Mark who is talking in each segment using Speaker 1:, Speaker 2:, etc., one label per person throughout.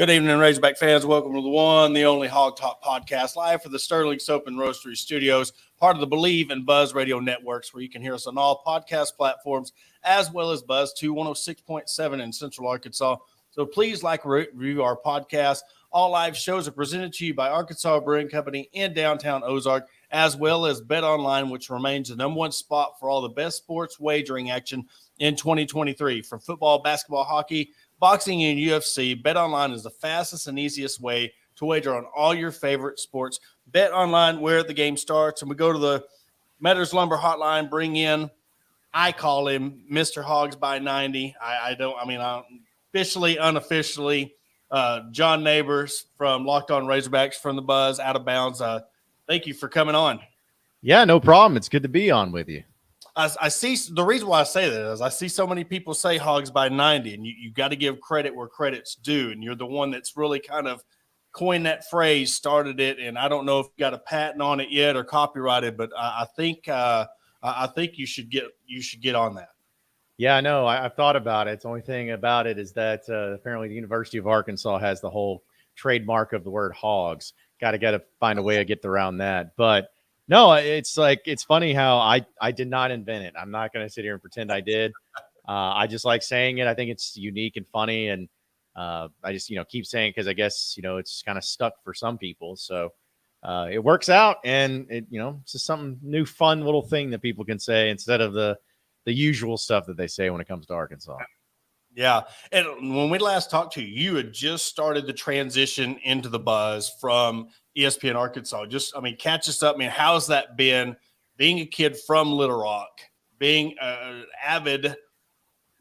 Speaker 1: Good evening, Razorback fans. Welcome to the one, the only Hog Talk podcast, live for the Sterling Soap and Roastery Studios, part of the Believe and Buzz Radio networks, where you can hear us on all podcast platforms, as well as Buzz 106.7 in Central Arkansas. So please like, review our podcast. All live shows are presented to you by Arkansas Brewing Company in downtown Ozark, as well as Bet Online, which remains the number one spot for all the best sports wagering action in 2023. From football, basketball, hockey, boxing, and UFC, Bet Online is the fastest and easiest way to wager on all your favorite sports. Bet Online, where the game starts. And we go to the Metters Lumber Hotline, bring in, I call him Mr. Hogs by 90. Officially, unofficially, John Nabors from Locked On Razorbacks from the Buzz, out of bounds. Thank you for coming on.
Speaker 2: Yeah, no problem. It's good to be on with you.
Speaker 1: I see the reason why I say that is I see so many people say Hogs by 90, and you got to give credit where credit's due. And you're the one that's really kind of coined that phrase, started it. And I don't know if you got a patent on it yet or copyrighted, but I think you should get on that.
Speaker 2: Yeah, no, I've thought about it. The only thing about it is that apparently the University of Arkansas has the whole trademark of the word hogs. Got to find a way to get around that. But no, it's funny how I did not invent it. I'm not going to sit here and pretend I did. I just like saying it. I think it's unique and funny. And I just, keep saying it because I guess, it's kind of stuck for some people. So it works out. And it's just some new fun little thing that people can say instead of the usual stuff that they say when it comes to Arkansas.
Speaker 1: Yeah. And when we last talked to you, you had just started the transition into the Buzz from ESPN Arkansas. Catch us up. How's that been, being a kid from Little Rock, being an avid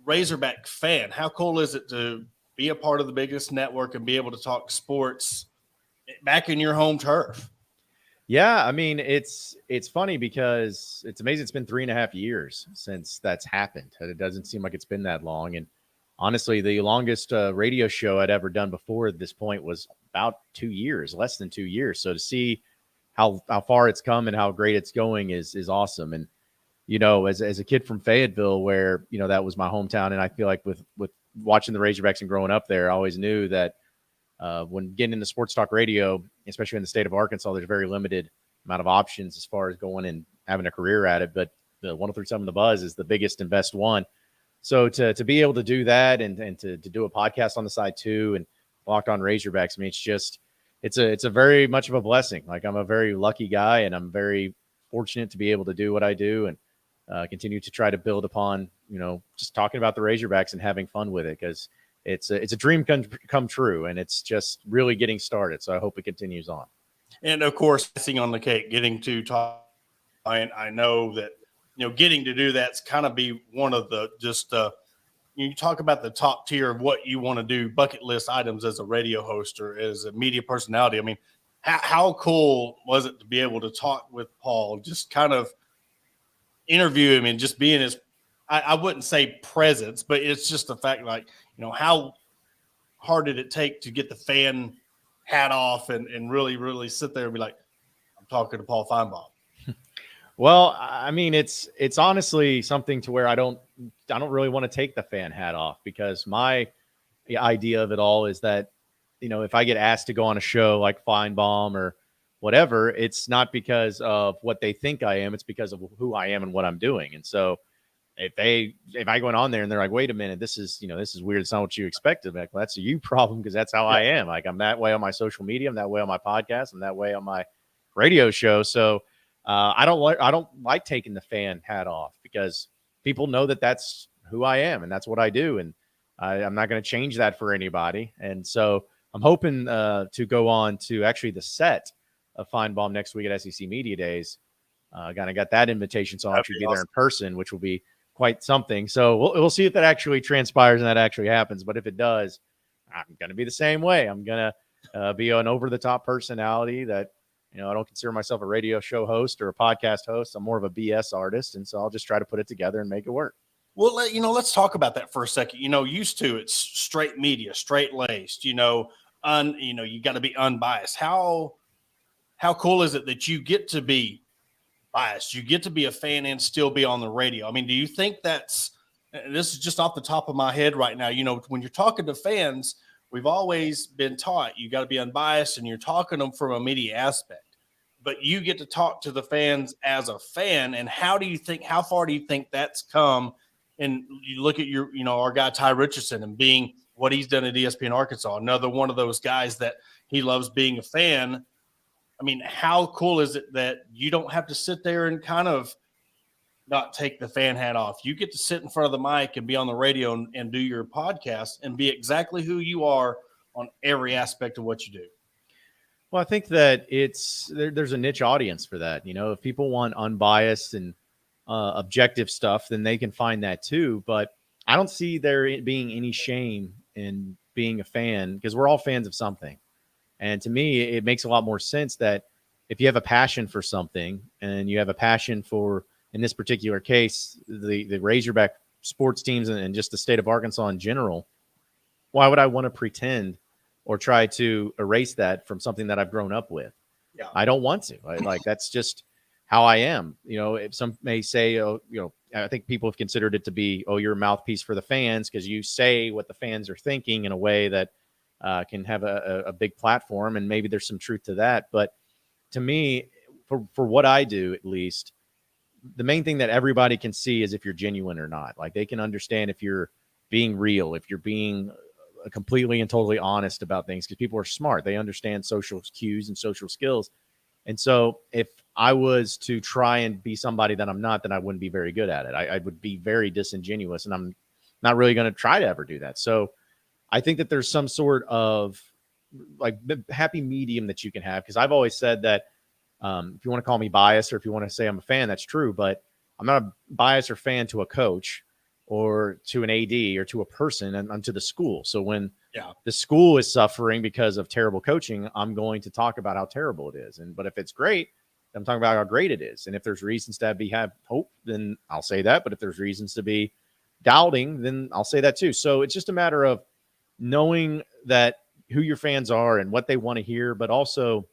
Speaker 1: Razorback fan? How cool is it to be a part of the biggest network and be able to talk sports back in your home turf?
Speaker 2: Yeah, it's funny because it's amazing. It's been 3.5 years since that's happened. It doesn't seem like it's been that long. And honestly, the longest radio show I'd ever done before this point was about 2 years, less than 2 years. So to see how far it's come and how great it's going is awesome. And, as a kid from Fayetteville, where, that was my hometown. And I feel like with watching the Razorbacks and growing up there, I always knew that when getting into sports talk radio, especially in the state of Arkansas, there's a very limited amount of options as far as going and having a career at it. But the 103.7 The Buzz is the biggest and best one. So to be able to do that and to do a podcast on the side too, and Locked On Razorbacks, it's a very much of a blessing. Like, I'm a very lucky guy, and I'm very fortunate to be able to do what I do and continue to try to build upon, just talking about the Razorbacks and having fun with it, because it's a dream come true, and it's just really getting started. So I hope it continues on.
Speaker 1: And of course, icing on the cake, getting to talk. I know that, getting to do that's kind of be one of the you talk about the top tier of what you want to do, bucket list items as a radio host or as a media personality. How cool was it to be able to talk with Paul, just kind of interview him and just be in his, I wouldn't say presence, but it's just the fact, how hard did it take to get the fan hat off and really, really sit there and be like, I'm talking to Paul Feinbaum?
Speaker 2: Well, it's honestly something to where I don't really want to take the fan hat off, because my idea of it all is that, if I get asked to go on a show like Feinbaum or whatever, it's not because of what they think I am. It's because of who I am and what I'm doing. And so if I go on there and they're like, wait a minute, this is weird, it's not what you expected. Like, well, that's a you problem, because that's how I am. Like, I'm that way on my social media, I'm that way on my podcast, I'm that way on my radio show. So I don't like taking the fan hat off, because people know that that's who I am and that's what I do. And I'm not going to change that for anybody. And so I'm hoping to go on to actually the set of Feinbaum next week at SEC Media Days. I got that invitation, so I'll actually be there in person, which will be quite something. So we'll see if that actually transpires and that actually happens. But if it does, I'm going to be the same way. I'm going to be an over-the-top personality that, I don't consider myself a radio show host or a podcast host. I'm more of a BS artist. And so I'll just try to put it together and make it work.
Speaker 1: Well, let's talk about that for a second. Used to it's straight media, straight laced, you got to be unbiased. How cool is it that you get to be biased? You get to be a fan and still be on the radio. Do you think this is just off the top of my head right now, when you're talking to fans, we've always been taught you got to be unbiased and you're talking to them from a media aspect. But you get to talk to the fans as a fan. And how far do you think that's come? And you look at our guy Ty Richardson and being what he's done at ESPN Arkansas, another one of those guys that he loves being a fan. I mean, how cool is it that you don't have to sit there and kind of not take the fan hat off? You get to sit in front of the mic and be on the radio and do your podcast and be exactly who you are on every aspect of what you do.
Speaker 2: Well, I think that there's a niche audience for that. If people want unbiased and objective stuff, then they can find that too. But I don't see there being any shame in being a fan, because we're all fans of something. And to me, it makes a lot more sense that if you have a passion for something and you have a passion for, in this particular case, the Razorback sports teams and just the state of Arkansas in general, why would I want to pretend or try to erase that from something that I've grown up with?
Speaker 1: Yeah.
Speaker 2: I don't want to. That's just how I am. If some may say, I think people have considered it to be, you're a mouthpiece for the fans because you say what the fans are thinking in a way that can have a big platform, and maybe there's some truth to that. But to me, for what I do, at least, the main thing that everybody can see is if you're genuine or not. Like, they can understand if you're being real, if you're being completely and totally honest about things, because people are smart. They understand social cues and social skills. And so if I was to try and be somebody that I'm not, then I wouldn't be very good at it. I would be very disingenuous, and I'm not really going to try to ever do that. So I think that there's some sort of like happy medium that you can have, because I've always said that if you want to call me biased or if you want to say I'm a fan, that's true. But I'm not a bias or fan to a coach or to an AD or to a person, and to the school. So when the school is suffering because of terrible coaching, I'm going to talk about how terrible it is. But if it's great, I'm talking about how great it is. And if there's reasons to have hope, then I'll say that. But if there's reasons to be doubting, then I'll say that too. So it's just a matter of knowing that who your fans are and what they want to hear, but also,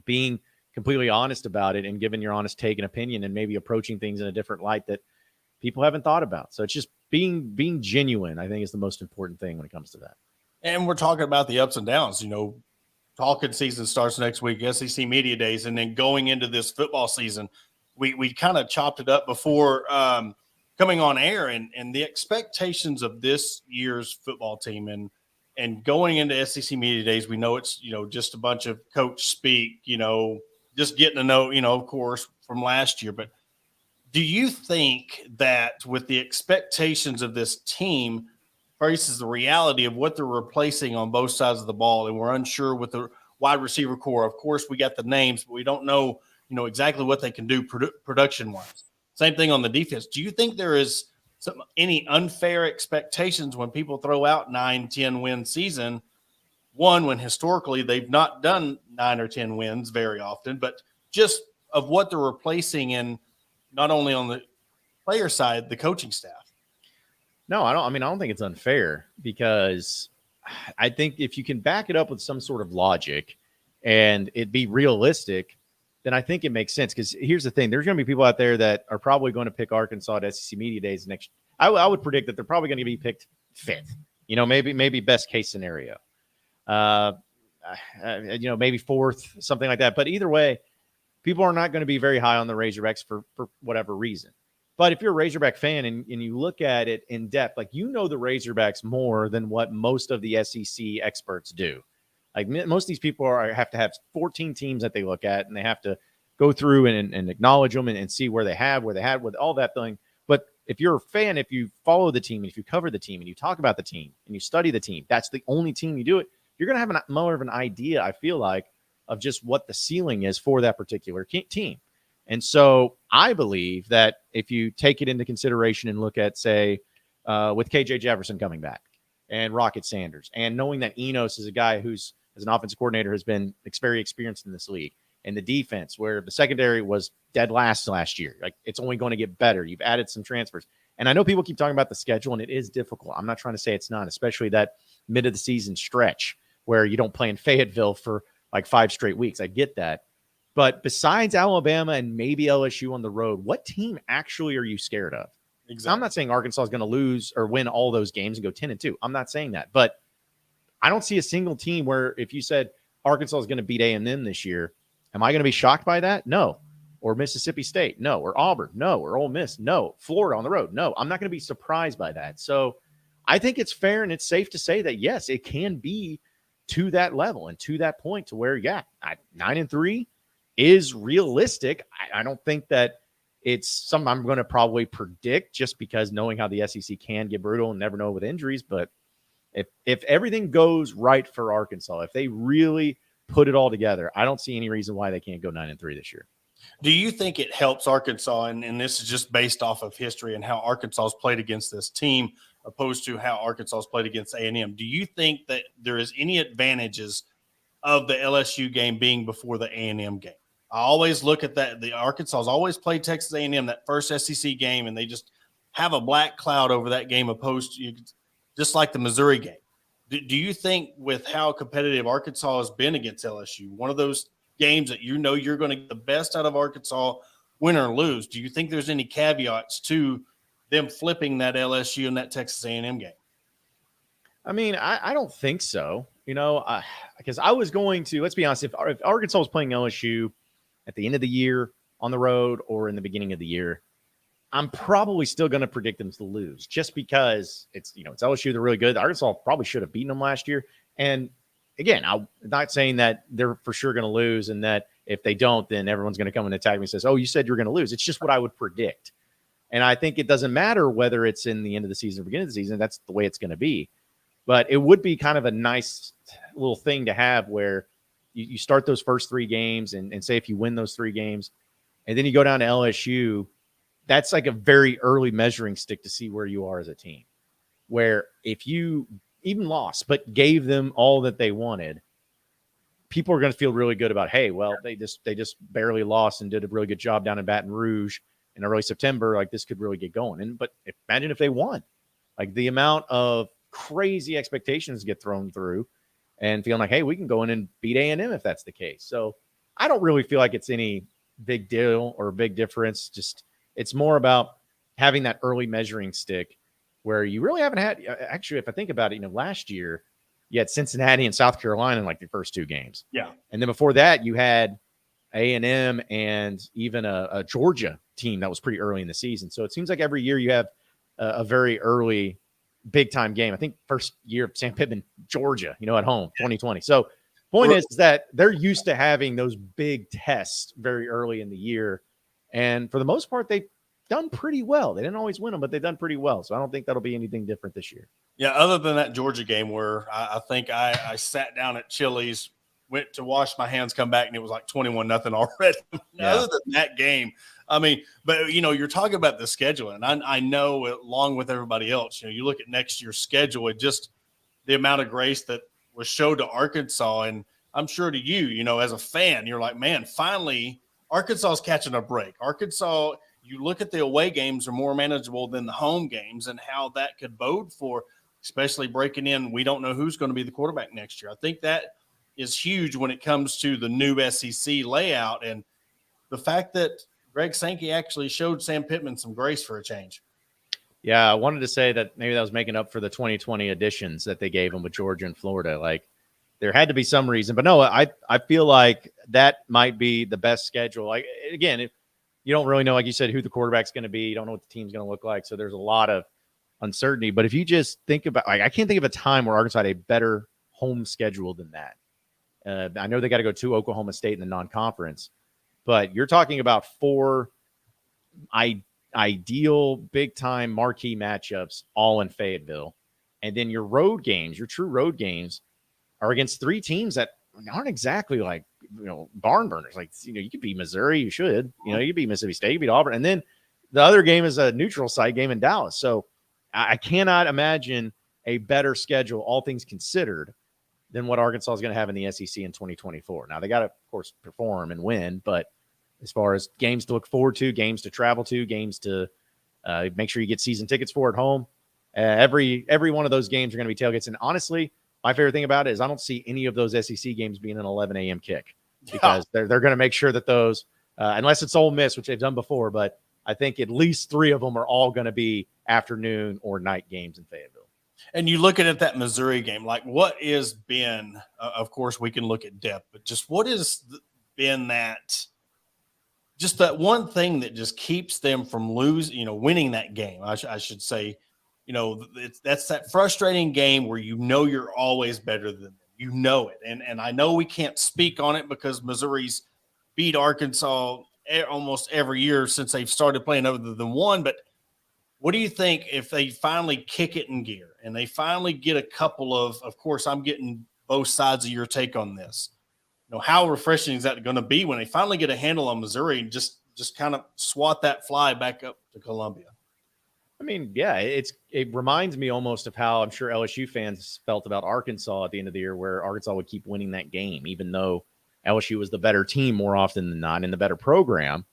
Speaker 2: being completely honest about it and giving your honest take and opinion, and maybe approaching things in a different light that people haven't thought about. So it's just being genuine, I think, is the most important thing when it comes to that.
Speaker 1: And we're talking about the ups and downs. Talkin season starts next week, SEC Media Days, and then going into this football season, we kind of chopped it up before coming on air, and the expectations of this year's football team and going into SEC Media Days. We know it's just a bunch of coach speak, just getting to know, of course, from last year. But do you think that with the expectations of this team versus the reality of what they're replacing on both sides of the ball, and we're unsure with the wide receiver core? Of course, we got the names, but we don't know, exactly what they can do production-wise. Same thing on the defense. Do you think there is any unfair expectations when people throw out 9-10 win season? One, when historically they've not done 9 or 10 wins very often, but just of what they're replacing, and not only on the player side, the coaching staff.
Speaker 2: No, I don't think it's unfair, because I think if you can back it up with some sort of logic and it be realistic, then I think it makes sense. Because here's the thing: there's going to be people out there that are probably going to pick Arkansas at SEC Media Days next. I would predict that they're probably going to be picked fifth. Maybe best case scenario. Maybe fourth, something like that. But either way, people are not going to be very high on the Razorbacks for whatever reason. But if you're a Razorback fan and you look at it in depth, like, the Razorbacks more than what most of the SEC experts do. Like, most of these people have to have 14 teams that they look at, and they have to go through and acknowledge them and see where they had with all that thing. But if you're a fan, if you follow the team, and if you cover the team, and you talk about the team, and you study the team, that's the only team you do it, you're going to have more of an idea, I feel like, of just what the ceiling is for that particular team. And so I believe that if you take it into consideration and look at, say, with KJ Jefferson coming back and Rocket Sanders, and knowing that Enos is a guy who's, as an offensive coordinator, has been very experienced in this league, and the defense, where the secondary was dead last year, like, it's only going to get better. You've added some transfers. And I know people keep talking about the schedule, and it is difficult. I'm not trying to say it's not, especially that mid of the season stretch where you don't play in Fayetteville for like 5 straight weeks. I get that. But besides Alabama and maybe LSU on the road, what team actually are you scared of?
Speaker 1: Exactly.
Speaker 2: I'm not saying Arkansas is going to lose or win all those games and go 10-2. I'm not saying that. But I don't see a single team where if you said Arkansas is going to beat A&M this year, am I going to be shocked by that? No. Or Mississippi State? No. Or Auburn? No. Or Ole Miss? No. Florida on the road? No. I'm not going to be surprised by that. So I think it's fair and it's safe to say that, yes, it can be to that level and to that point to where, 9-3 is realistic. I don't think that it's something I'm going to probably predict just because knowing how the SEC can get brutal and never know with injuries. But if everything goes right for Arkansas, if they really put it all together, I don't see any reason why they can't go 9-3 this year.
Speaker 1: Do you think it helps Arkansas, and this is just based off of history and how Arkansas has played against this team opposed to how Arkansas has played against A&M? Do you think that there is any advantages of the LSU game being before the A&M game? I always look at that. The Arkansas has always played Texas A&M, that first SEC game, and they just have a black cloud over that game opposed to just like the Missouri game. Do you think with how competitive Arkansas has been against LSU, one of those games that you know you're going to get the best out of Arkansas, win or lose, do you think there's any caveats to them flipping that LSU and that Texas A&M game?
Speaker 2: I mean, I don't think so. Because I was going to, let's be honest, if Arkansas was playing LSU at the end of the year on the road or in the beginning of the year, I'm probably still going to predict them to lose just because it's LSU. They're really good. Arkansas probably should have beaten them last year. And again, I'm not saying that they're for sure going to lose and that if they don't, then everyone's going to come and attack me and says, oh, you said you're going to lose. It's just what I would predict. And I think it doesn't matter whether it's in the end of the season or beginning of the season. That's the way it's going to be. But it would be kind of a nice little thing to have where you start those first 3 games and say if you win those 3 games and then you go down to LSU, that's like a very early measuring stick to see where you are as a team. Where if you even lost but gave them all that they wanted, people are going to feel really good about, hey, well, they just barely lost and did a really good job down in Baton Rouge in early September. Like this could really get going. But imagine if they won, like the amount of crazy expectations get thrown through and feeling like, hey, we can go in and beat A&M if that's the case. So I don't really feel like it's any big deal or a big difference. Just it's more about having that early measuring stick where you really haven't had. Actually, if I think about it, last year you had Cincinnati and South Carolina in like the first 2 games.
Speaker 1: Yeah.
Speaker 2: And then before that you had A&M and even a Georgia team that was pretty early in the season. So it seems like every year you have a very early big time game. I think first year of Sam Pittman, Georgia, at home, 2020. So point is that they're used to having those big tests very early in the year. And for the most part, they've done pretty well. They didn't always win them, but they've done pretty well. So I don't think that'll be anything different this year.
Speaker 1: Yeah, other than that Georgia game where I think I sat down at Chili's, went to wash my hands, come back, and it was like 21-0 already.
Speaker 2: Yeah.
Speaker 1: Other than that game, I mean, but, you're talking about the schedule, and I know along with everybody else, you look at next year's schedule, and just the amount of grace that was showed to Arkansas, and I'm sure to you, as a fan, you're like, man, finally Arkansas is catching a break. Arkansas, you look at the away games are more manageable than the home games and how that could bode for, especially breaking in. We don't know who's going to be the quarterback next year. I think that is huge when it comes to the new SEC layout and the fact that Greg Sankey actually showed Sam Pittman some grace for a change.
Speaker 2: Yeah, I wanted to say that maybe that was making up for the 2020 additions that they gave him with Georgia and Florida. Like there had to be some reason, but no, I feel like that might be the best schedule. Like again, if you don't really know, like you said, who the quarterback's going to be, you don't know what the team's going to look like. So there's a lot of uncertainty. But if you just think about, like, I can't think of a time where Arkansas had a better home schedule than that. I know they got to go to Oklahoma State in the non-conference, but you're talking about 4 ideal big-time marquee matchups all in Fayetteville. And then your road games, your true road games, are against 3 teams that aren't exactly like, barn burners. Like, you could beat Missouri, you should. You could beat Mississippi State, you beat Auburn. And then the other game is a neutral site game in Dallas. So I cannot imagine a better schedule, all things considered, than what Arkansas is going to have in the SEC in 2024. Now, they got to, of course, perform and win, but as far as games to look forward to, games to travel to, games to make sure you get season tickets for at home, every one of those games are going to be tailgates. And honestly, my favorite thing about it is I don't see any of those SEC games being an 11 a.m. kick because they're going to make sure that those, unless it's Ole Miss, which they've done before, but I think at least 3 of them are all going to be afternoon or night games in Fayetteville.
Speaker 1: And you looking at that Missouri game, like what is been, of course, we can look at depth, but just what has been just that one thing that just keeps them from winning that game. I should say, that's that frustrating game where you're always better than them. You know it. And I know we can't speak on it because Missouri's beat Arkansas almost every year since they've started playing other than one. But what do you think if they finally kick it in gear and they finally get a couple of course, I'm getting both sides of your take on this. How refreshing is that going to be when they finally get a handle on Missouri and just kind of swat that fly back up to Columbia?
Speaker 2: I mean, yeah, it reminds me almost of how I'm sure LSU fans felt about Arkansas at the end of the year, where Arkansas would keep winning that game, even though LSU was the better team more often than not and the better program.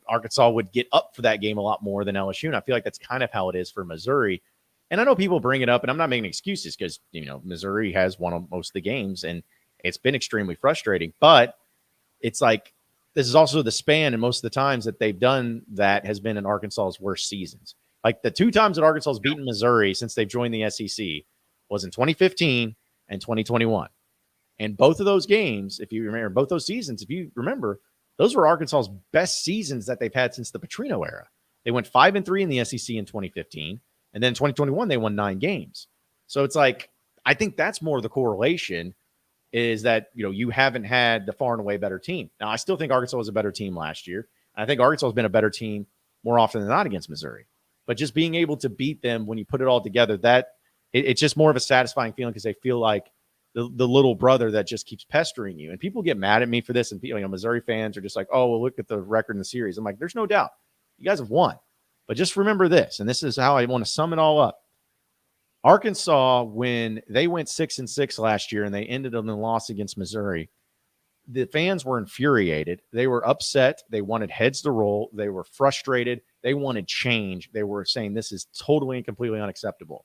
Speaker 2: Arkansas would get up for that game a lot more than LSU, and I feel like that's kind of how it is for Missouri. And I know people bring it up, and I'm not making excuses because Missouri has won most of the games, and it's been extremely frustrating. But it's like this is also the span, and most of the times that they've done that has been in Arkansas's worst seasons. Like the two times that Arkansas has beaten Missouri since they've joined the SEC was in 2015 and 2021. And both of those games, if you remember, both those seasons, if you remember, those were Arkansas's best seasons that they've had since the Petrino era. They went 5-3 in the SEC in 2015, and then in 2021 they won 9 games. So it's like I think that's more the correlation is that you haven't had the far and away better team. Now I still think Arkansas was a better team last year. I think Arkansas has been a better team more often than not against Missouri. But just being able to beat them when you put it all together, it's just more of a satisfying feeling because they feel like the little brother that just keeps pestering you. And people get mad at me for this, and Missouri fans are just like, oh, well, look at the record in the series. I'm like, there's no doubt. You guys have won. But just remember this, and this is how I want to sum it all up. Arkansas, when they went 6-6 last year and they ended on the loss against Missouri, the fans were infuriated. They were upset. They wanted heads to roll. They were frustrated. They wanted change. They were saying this is totally and completely unacceptable.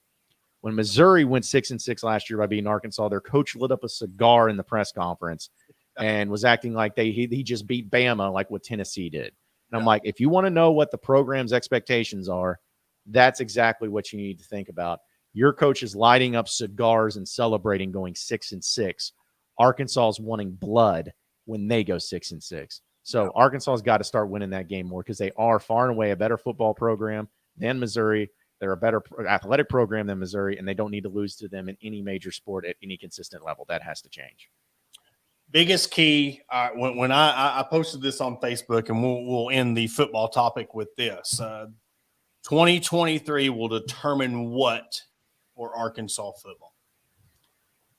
Speaker 2: When Missouri went 6-6 last year by beating Arkansas, their coach lit up a cigar in the press conference and was acting like he just beat Bama like what Tennessee did. And I'm like, if you want to know what the program's expectations are, that's exactly what you need to think about. Your coach is lighting up cigars and celebrating going 6-6. Arkansas is wanting blood when they go 6-6. So Arkansas's got to start winning that game more because they are far and away a better football program than Missouri. They're a better athletic program than Missouri, and they don't need to lose to them in any major sport at any consistent level. That has to change.
Speaker 1: Biggest key, when I posted this on Facebook, and we'll end the football topic with this. 2023 will determine what for Arkansas football?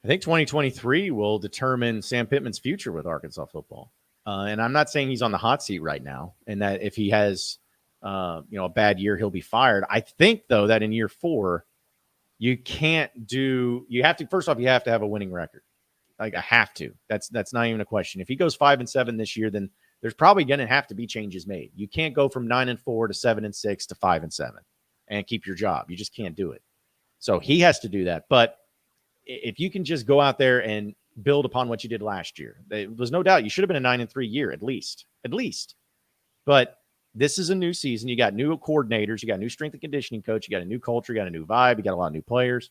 Speaker 2: I think 2023 will determine Sam Pittman's future with Arkansas football. And I'm not saying he's on the hot seat right now and that if he has, a bad year, he'll be fired. I think, though, that in year 4, you have to, first off, you have to have a winning record. Like, I have to. That's not even a question. If he goes 5-7 this year, then there's probably going to have to be changes made. You can't go from 9-4 to 7-6 to 5-7 and keep your job. You just can't do it. So he has to do that. But if you can just go out there and build upon what you did last year, there's no doubt you should have been a 9-3 year at least. But this is a new season. You got new coordinators. You got a new strength and conditioning coach. You got a new culture. You got a new vibe. You got a lot of new players.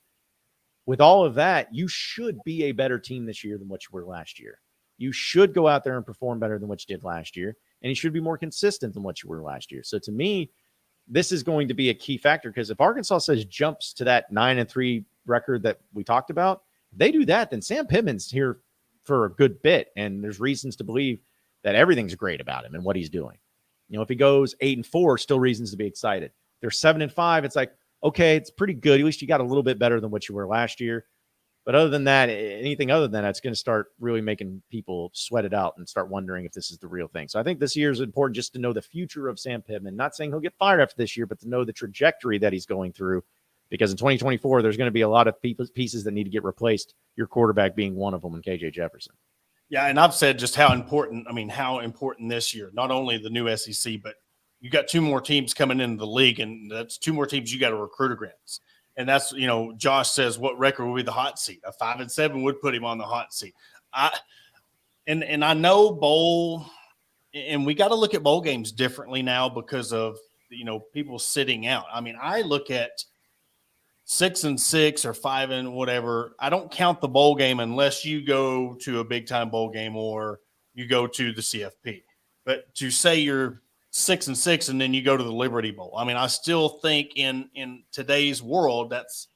Speaker 2: With all of that, you should be a better team this year than what you were last year. You should go out there and perform better than what you did last year. And you should be more consistent than what you were last year. So to me, this is going to be a key factor because if Arkansas says jumps to that 9-3 record that we talked about, if they do that, then Sam Pittman's here for a good bit. And there's reasons to believe that everything's great about him and what he's doing. If he goes 8-4, still reasons to be excited. They're 7-5. It's like, okay, it's pretty good. At least you got a little bit better than what you were last year. But other than that, anything other than that, it's going to start really making people sweat it out and start wondering if this is the real thing. So I think this year is important just to know the future of Sam Pittman. Not saying he'll get fired after this year, but to know the trajectory that he's going through. Because in 2024, there's going to be a lot of pieces that need to get replaced, your quarterback being one of them in KJ Jefferson. Yeah,
Speaker 1: and I've said just how important this year, not only the new SEC, but you got 2 more teams coming into the league, and that's 2 more teams you got to recruit against. And that's, Josh says, what record will be the hot seat? A 5-7 would put him on the hot seat. I know bowl, and we got to look at bowl games differently now because of, people sitting out. I mean, I look at 6-6 or 5 and whatever, I don't count the bowl game unless you go to a big time bowl game or you go to the CFP. But to say you're 6-6 and then you go to the Liberty Bowl, I mean, I still think in today's world that's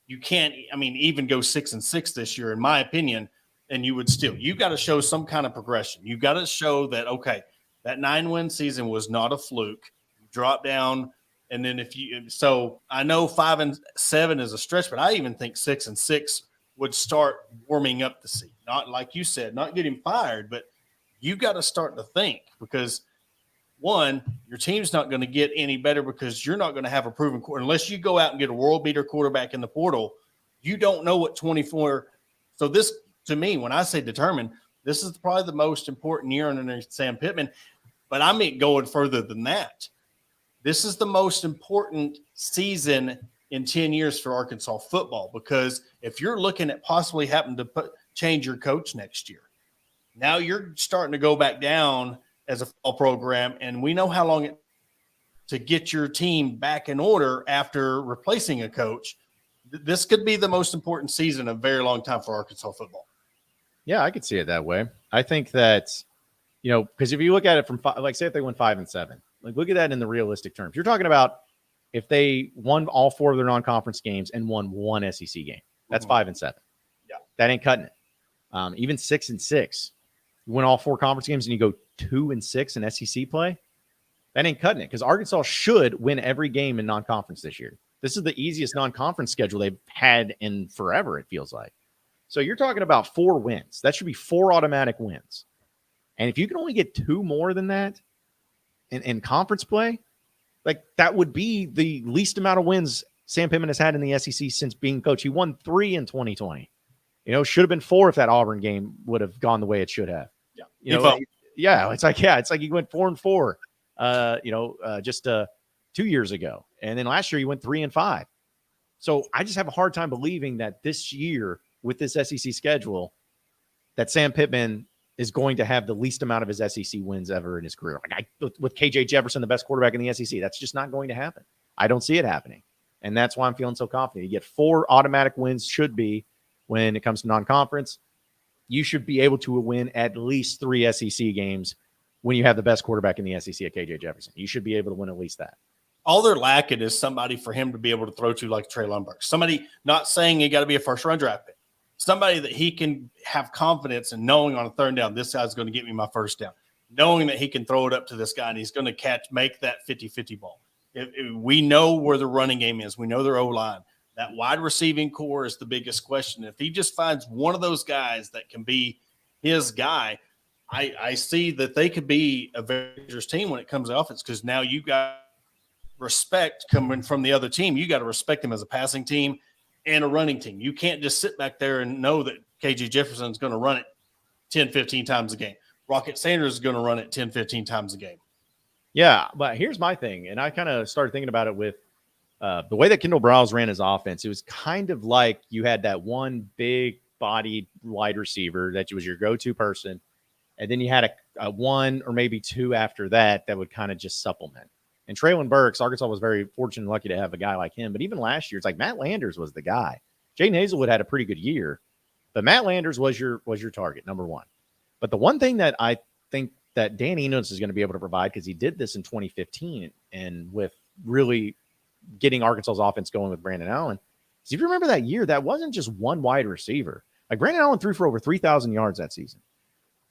Speaker 1: you can't. I mean, even go 6-6 this year, in my opinion, and you would still you got to show some kind of progression. You got to show that okay, that 9-win season was not a fluke. You drop down. And then so I know 5-7 is a stretch, but I even think 6-6 would start warming up the seat. Not like you said, not get him fired, but you got to start to think because one, your team's not going to get any better because you're not going to have a proven quarterback unless you go out and get a world beater quarterback in the portal. You don't know what 24. So this, to me, when I say determined, this is probably the most important year underneath Sam Pittman. But I mean going further than that. This is the most important season in 10 years for Arkansas football because if you're looking at possibly having to change your coach next year, now you're starting to go back down as a football program, and we know how long it to get your team back in order after replacing a coach. This could be the most important season in a very long time for Arkansas football.
Speaker 2: Yeah, I could see it that way. I think that, because if you look at it from like, say if they win 5-7, like look at that in the realistic terms. You're talking about if they won all 4 of their non-conference games and won 1 SEC game, that's 5-7.
Speaker 1: Yeah,
Speaker 2: that ain't cutting it. Even 6-6, you win all 4 conference games and you go 2-6 in SEC play. That ain't cutting it because Arkansas should win every game in non-conference this year. This is the easiest non-conference schedule they've had in forever, it feels like. So you're talking about 4 wins. That should be 4 automatic wins. And if you can only get 2 more than that in conference play, like that would be the least amount of wins Sam Pittman has had in the SEC since being coach. He won 3 in 2020. Should have been 4 if that Auburn game would have gone the way it should have.
Speaker 1: Yeah.
Speaker 2: It's like he went 4-4, just 2 years ago. And then last year he went 3-5. So I just have a hard time believing that this year with this SEC schedule that Sam Pittman is going to have the least amount of his SEC wins ever in his career. With KJ Jefferson, the best quarterback in the SEC, that's just not going to happen. I don't see it happening. And that's why I'm feeling so confident. You get 4 automatic wins should be when it comes to non-conference. You should be able to win at least 3 SEC games when you have the best quarterback in the SEC at KJ Jefferson. You should be able to win at least that.
Speaker 1: All they're lacking is somebody for him to be able to throw to like Treylon Burks. Somebody not saying he got to be a first-round draft pick. Somebody that he can have confidence in knowing on a 3rd down, this guy's going to get me my first down. Knowing that he can throw it up to this guy and he's going to make that 50-50 ball. If we know where the running game is. We know their O-line. That wide receiving core is the biggest question. If he just finds one of those guys that can be his guy, I see that they could be a very dangerous team when it comes to offense because now you got respect coming from the other team. You got to respect them as a passing team and a running team. You can't just sit back there and know that KJ Jefferson is going to run it 10, 15 times a game. Rocket Sanders is going to run it 10, 15 times a game.
Speaker 2: Yeah, but here's my thing, and I kind of started thinking about it with the way that Kendall Browse ran his offense. It was kind of like you had that one big-bodied wide receiver that was your go-to person, and then you had a 1 or maybe 2 after that would kind of just supplement. And Treylon Burks, Arkansas was very fortunate and lucky to have a guy like him. But even last year, it's like Matt Landers was the guy. Jaden Hazelwood had a pretty good year, but Matt Landers was your target, number 1. But the one thing that I think that Dan Enos is going to be able to provide, because he did this in 2015 and with really getting Arkansas's offense going with Brandon Allen, is if you remember that year, that wasn't just one wide receiver. Like Brandon Allen threw for over 3,000 yards that season.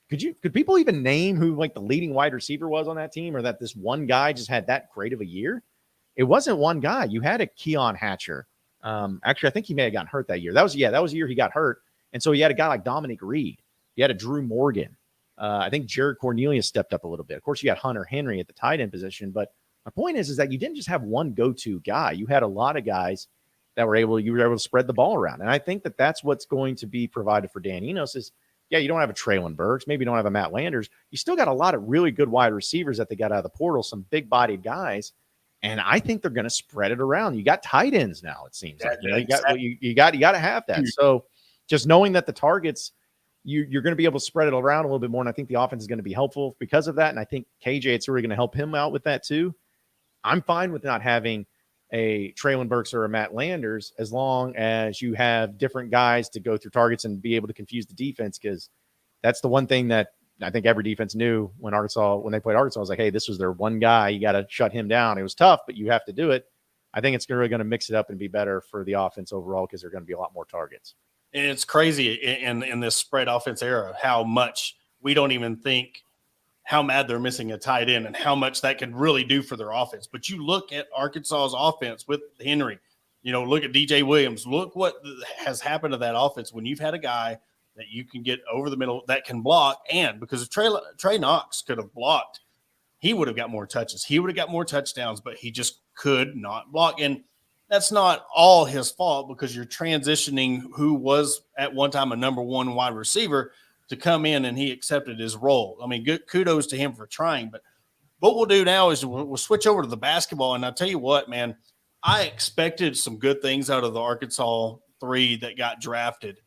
Speaker 2: Could people even name who like the leading wide receiver was on that team, or that this one guy just had that great of a year? It wasn't one guy. You had a Keon Hatcher. Actually, I think he may have gotten hurt that year. That was the year he got hurt. And so he had a guy like Dominic Reed. He had a Drew Morgan. I think Jared Cornelius stepped up a little bit. Of course, you got Hunter Henry at the tight end position. But my point is that you didn't just have one go-to guy. You had a lot of guys that were able to spread the ball around. And I think that that's what's going to be provided for Dan Enos is, yeah, you don't have a Treylon Burks. Maybe you don't have a Matt Landers. You still got a lot of really good wide receivers that they got out of the portal, some big-bodied guys. And I think they're going to spread it around. You got tight ends now, it seems like. You got to have that. So just knowing that the targets, you're going to be able to spread it around a little bit more. And I think the offense is going to be helpful because of that. And I think KJ, it's really going to help him out with that too. I'm fine with not having a Traylon Burks or a Matt Landers, as long as you have different guys to go through targets and be able to confuse the defense. Because that's the one thing that I think every defense knew when they played Arkansas, was like, hey, this was their one guy. You got to shut him down. It was tough, but you have to do it. I think it's really going to mix it up and be better for the offense overall, because there are going to be a lot more targets.
Speaker 1: And it's crazy in this spread offense era how much we don't even think how mad they're missing a tight end and how much that could really do for their offense. But you look at Arkansas's offense with Henry, look at DJ Williams, look what has happened to that offense when you've had a guy that you can get over the middle that can block. And because if Trey Knox could have blocked, he would have got more touches. He would have got more touchdowns, but he just could not block. And that's not all his fault, because you're transitioning who was at one time a number one wide receiver to come in, and he accepted his role. I mean, good kudos to him for trying. But what we'll do now is we'll switch over to the basketball. And I'll tell you what, man, I expected some good things out of the Arkansas 3 that got drafted.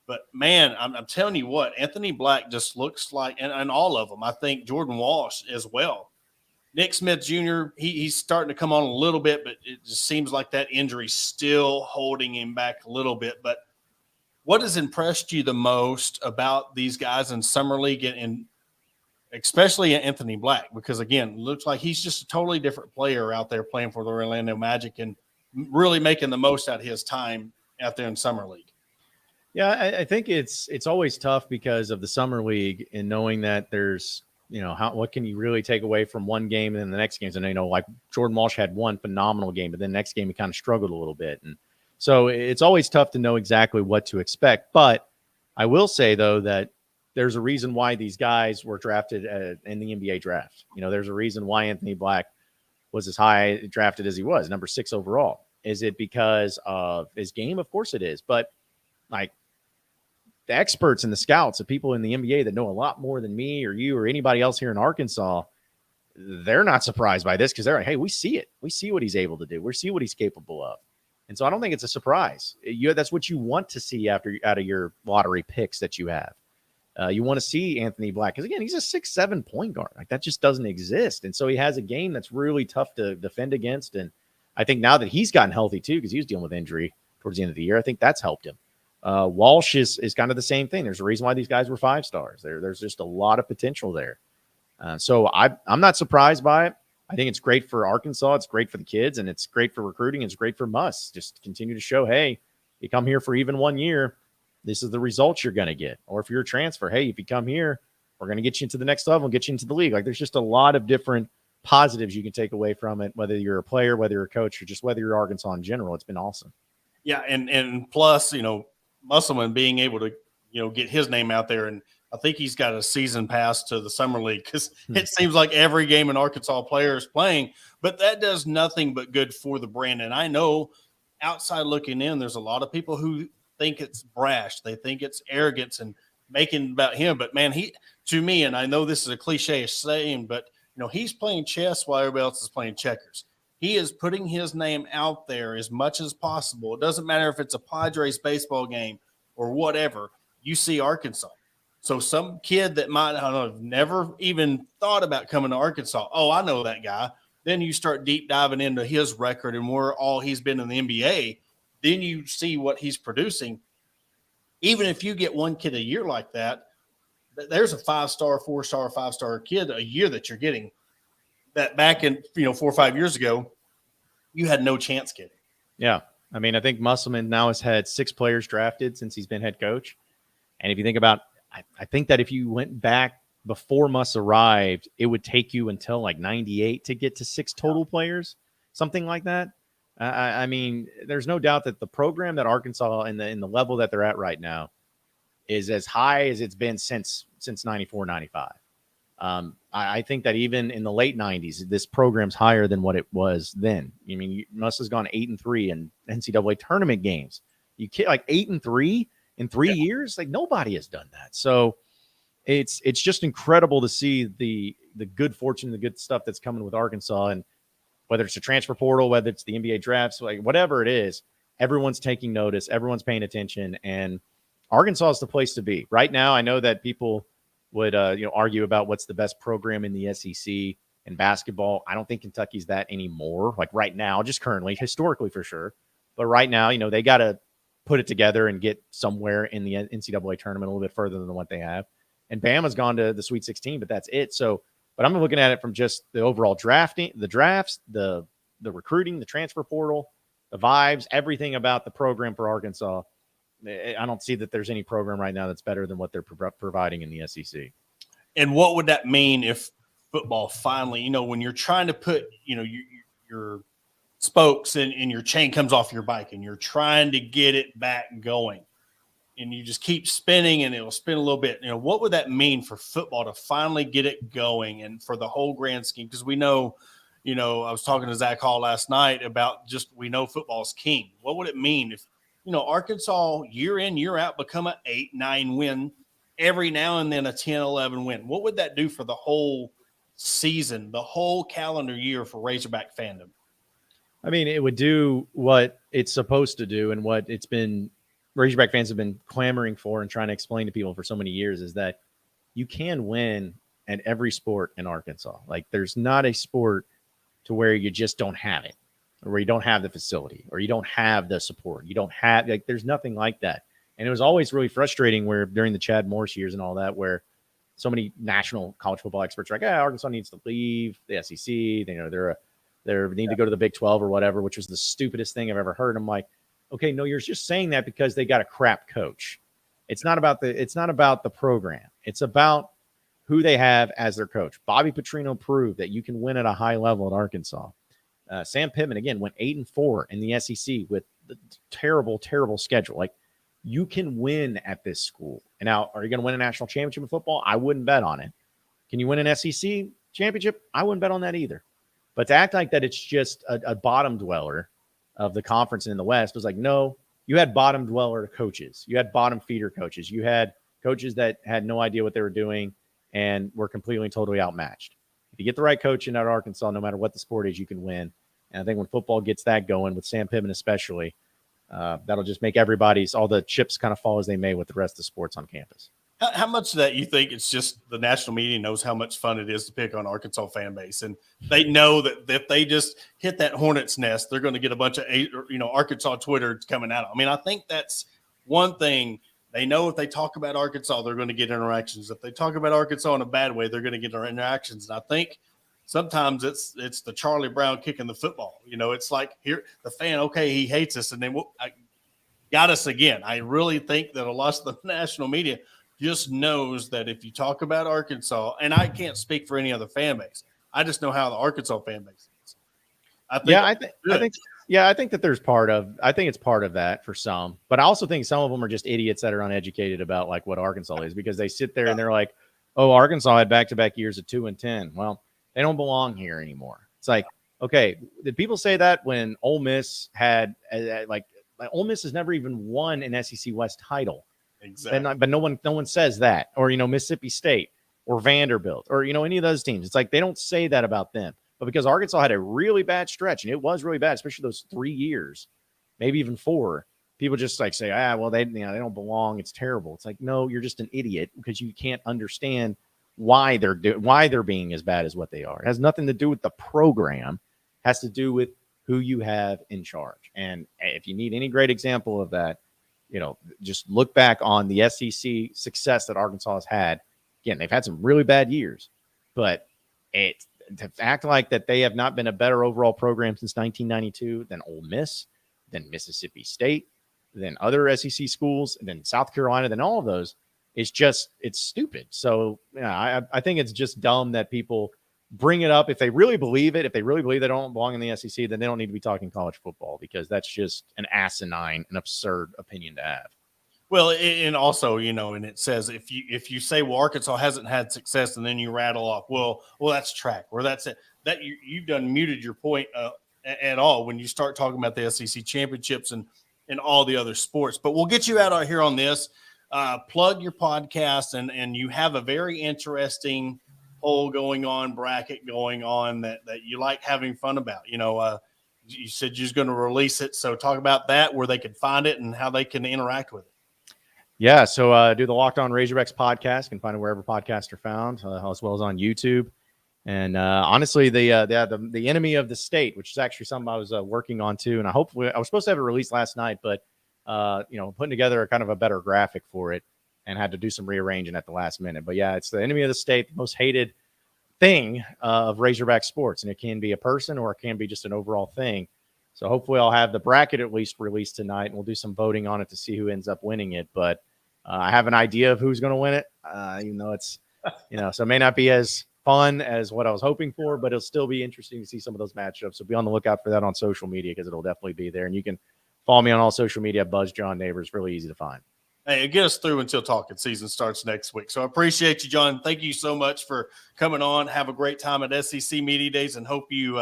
Speaker 1: But, man, I'm telling you what, Anthony Black just looks like – and all of them. I think Jordan Walsh as well. Nick Smith Jr., he's starting to come on a little bit, but it just seems like that injury's still holding him back a little bit. But what has impressed you the most about these guys in Summer League, and especially Anthony Black? Because, again, it looks like he's just a totally different player out there playing for the Orlando Magic and really making the most out of his time out there in Summer League.
Speaker 2: Yeah, I think it's always tough because of the Summer League, and knowing that there's, what can you really take away from one game and then the next game? And, like Jordan Walsh had one phenomenal game, but then the next game he kind of struggled a little bit. And so it's always tough to know exactly what to expect. But I will say, though, that there's a reason why these guys were drafted in the NBA draft. There's a reason why Anthony Black was as high drafted as he was, number 6 overall. Is it because of his game? Of course it is. But like, the experts and the scouts, the people in the NBA that know a lot more than me or you or anybody else here in Arkansas, they're not surprised by this, because they're like, hey, we see it. We see what he's able to do. We see what he's capable of. And so I don't think it's a surprise. That's what you want to see out of your lottery picks that you have. You want to see Anthony Black, because, again, he's a 6'7" point guard. Like, that just doesn't exist. And so he has a game that's really tough to defend against. And I think now that he's gotten healthy, too, because he was dealing with injury towards the end of the year, I think that's helped him. Walsh is kind of the same thing. There's a reason why these guys were 5 stars. There's just a lot of potential there. So I'm not surprised by it. I think it's great for Arkansas. It's great for the kids, and it's great for recruiting. It's great for Muss. Just continue to show, hey, you come here for even 1 year, this is the results you're going to get. Or if you're a transfer, hey, if you come here, we're going to get you into the next level and get you into the league. Like, there's just a lot of different positives you can take away from it, whether you're a player, whether you're a coach, or just whether you're Arkansas in general. It's been awesome.
Speaker 1: Yeah, and plus, Musselman being able to, get his name out there. And I think he's got a season pass to the Summer League, because it seems like every game an Arkansas player is playing, but that does nothing but good for the brand. And I know outside looking in, there's a lot of people who think it's brash. They think it's arrogance and making about him. But, man, to me, and I know this is a cliche saying, but, he's playing chess while everybody else is playing checkers. He is putting his name out there as much as possible. It doesn't matter if it's a Padres baseball game or whatever. You see Arkansas. So some kid that might have never even thought about coming to Arkansas, oh, I know that guy. Then you start deep diving into his record and where all he's been in the NBA. Then you see what he's producing. Even if you get one kid a year like that, there's a 5-star, 4-star, 5-star kid a year that you're getting. That back in 4 or 5 years ago, you had no chance getting.
Speaker 2: Yeah. I mean, I think Musselman now has had 6 players drafted since he's been head coach. And if you think about, I think that if you went back before Muss arrived, it would take you until like 98 to get to 6 total players, something like that. I mean, there's no doubt that the program that Arkansas in the level that they're at right now is as high as it's been since 94, 95. I think that even in the late 90s, this program's higher than what it was then. I mean, Muss has gone 8-3 in NCAA tournament games. You can't, like, 8-3 in 3 years. Like, nobody has done that. So it's just incredible to see the good fortune, the good stuff that's coming with Arkansas. And whether it's a transfer portal, whether it's the NBA drafts, like whatever it is, everyone's taking notice, everyone's paying attention, and Arkansas is the place to be. Right now, I know that people would argue about what's the best program in the SEC. In basketball, I don't think Kentucky's that anymore. Like right now, just currently, historically for sure. But right now, they got to put it together and get somewhere in the NCAA tournament a little bit further than what they have. And Bama's gone to the Sweet 16, but that's it. So, but I'm looking at it from just the overall drafting, the drafts, the recruiting, the transfer portal, the vibes, everything about the program for Arkansas. I don't see that there's any program right now that's better than what they're providing in the SEC.
Speaker 1: And what would that mean if football finally, when you're trying to put, your spokes and your chain comes off your bike and you're trying to get it back going and you just keep spinning and it'll spin a little bit, what would that mean for football to finally get it going and for the whole grand scheme? Because we know, I was talking to Zach Hall last night about we know football's king. What would it mean if, Arkansas year in, year out become an 8-9 win every now and then a 10-11 win? What would that do for the whole season, the whole calendar year for Razorback fandom?
Speaker 2: I mean, it would do what it's supposed to do and what it's been Razorback fans have been clamoring for and trying to explain to people for so many years is that you can win at every sport in Arkansas. Like there's not a sport to where you just don't have it or where you don't have the facility or you don't have the support. You don't have there's nothing like that. And it was always really frustrating where during the Chad Morris years and all that, where so many national college football experts are like, Arkansas needs to leave the SEC. They need to go to the Big 12 or whatever, which was the stupidest thing I've ever heard. I'm like, okay, no, you're just saying that because they got a crap coach. It's not about the program. It's about who they have as their coach. Bobby Petrino proved that you can win at a high level at Arkansas. Sam Pittman, again, went 8-4 in the SEC with the terrible, terrible schedule. Like, you can win at this school. And now, are you going to win a national championship in football? I wouldn't bet on it. Can you win an SEC championship? I wouldn't bet on that either. But to act like that it's just a bottom dweller of the conference in the West was like, no, you had bottom dweller coaches. You had bottom feeder coaches. You had coaches that had no idea what they were doing and were completely and totally outmatched. If you get the right coach in at Arkansas, no matter what the sport is, you can win. And I think when football gets that going, with Sam Pittman especially, that'll just make all the chips kind of fall as they may with the rest of the sports on campus.
Speaker 1: How much of that you think it's just the national media knows how much fun it is to pick on Arkansas fan base, and they know that if they just hit that hornet's nest, they're going to get a bunch of Arkansas Twitter coming out. I mean, I think that's one thing. They know if they talk about Arkansas, they're going to get interactions. If they talk about Arkansas in a bad way, they're going to get interactions. And I think sometimes it's the Charlie Brown kicking the football. It's like here the fan, okay, he hates us, and then got us again. I really think that a lot of the national media just knows that if you talk about Arkansas, and I can't speak for any other fan base, I just know how the Arkansas fan base is. I think that there's I think it's part of that for some, but I also think some of them are just idiots that are uneducated about like what Arkansas is, because they sit there and they're like, oh, Arkansas had back-to-back years of 2-10. Well, they don't belong here anymore. It's like, okay, did people say that when Ole Miss had like Ole Miss has never even won an SEC West title? Exactly. But no one says that, or Mississippi State or Vanderbilt or any of those teams. It's like they don't say that about them. But because Arkansas had a really bad stretch, and it was really bad, especially those 3 years, maybe even 4, people just like say, well, they don't belong. It's terrible. It's like, no, you're just an idiot because you can't understand why they're being as bad as what they are. It has nothing to do with the program. It has to do with who you have in charge. And if you need any great example of that, just look back on the SEC success that Arkansas has had. Again, they've had some really bad years, but to act like that they have not been a better overall program since 1992 than Ole Miss, than Mississippi State, than other SEC schools, than South Carolina, than all of those, it's stupid. So I think it's just dumb that people bring it up. If they really believe it, if they really believe they don't belong in the SEC, then they don't need to be talking college football, because that's just an asinine and absurd opinion to have. Well, and also, and it says if you say, well, Arkansas hasn't had success, and then you rattle off, well, that's track, or that's it, that you've done muted your point at all when you start talking about the SEC championships and all the other sports. But we'll get you out here on this. Plug your podcast, and you have a very interesting poll going on, bracket going on that you like having fun about. You said you're going to release it, so talk about that, where they can find it and how they can interact with it.
Speaker 2: Yeah, so do the Locked On Razorbacks podcast. You can find it wherever podcasts are found, as well as on YouTube. And honestly, the enemy of the state, which is actually something I was working on too, and I was supposed to have it released last night, but putting together a kind of a better graphic for it, and had to do some rearranging at the last minute. But yeah, it's the enemy of the state, the most hated thing of Razorback sports, and it can be a person or it can be just an overall thing. So hopefully, I'll have the bracket at least released tonight, and we'll do some voting on it to see who ends up winning it. But I have an idea of who's going to win it, even though it's so it may not be as fun as what I was hoping for, but it'll still be interesting to see some of those matchups. So be on the lookout for that on social media, because it'll definitely be there. And you can follow me on all social media, Buzz John Nabors, really easy to find.
Speaker 1: Hey, get us through until Talkin season starts next week. So I appreciate you, John. Thank you so much for coming on. Have a great time at SEC Media Days, and hope you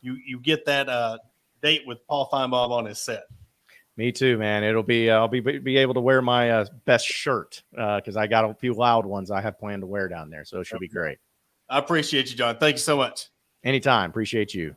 Speaker 1: you get that date with Paul Feinbaum on his set.
Speaker 2: Me too, man. It'll be I'll be able to wear my best shirt because I got a few loud ones I have planned to wear down there. So it should be great.
Speaker 1: I appreciate you, John. Thank you so much.
Speaker 2: Anytime. Appreciate you.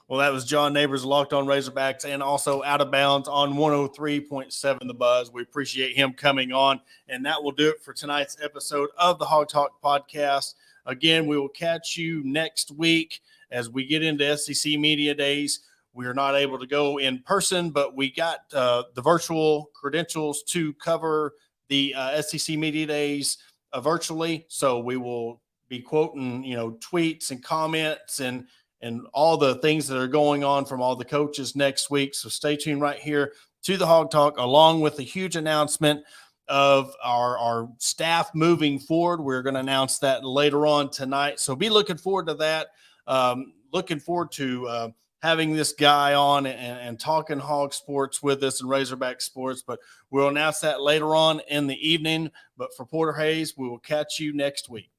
Speaker 1: Well, that was John Nabors, Locked On Razorbacks, and also Out of Bounds on 103.7 The Buzz. We appreciate him coming on, and that will do it for tonight's episode of the Hog Talk podcast. Again, we will catch you next week as we get into SEC Media Days. We are not able to go in person, but we got the virtual credentials to cover the SEC Media Days virtually. So we will be quoting, tweets and comments and all the things that are going on from all the coaches next week. So stay tuned right here to the Hog Talk, along with a huge announcement of our staff moving forward. We're going to announce that later on tonight. So be looking forward to that. Looking forward to having this guy on and talking hog sports with us and Razorback sports, but we'll announce that later on in the evening. But for Porter Hayes, we will catch you next week.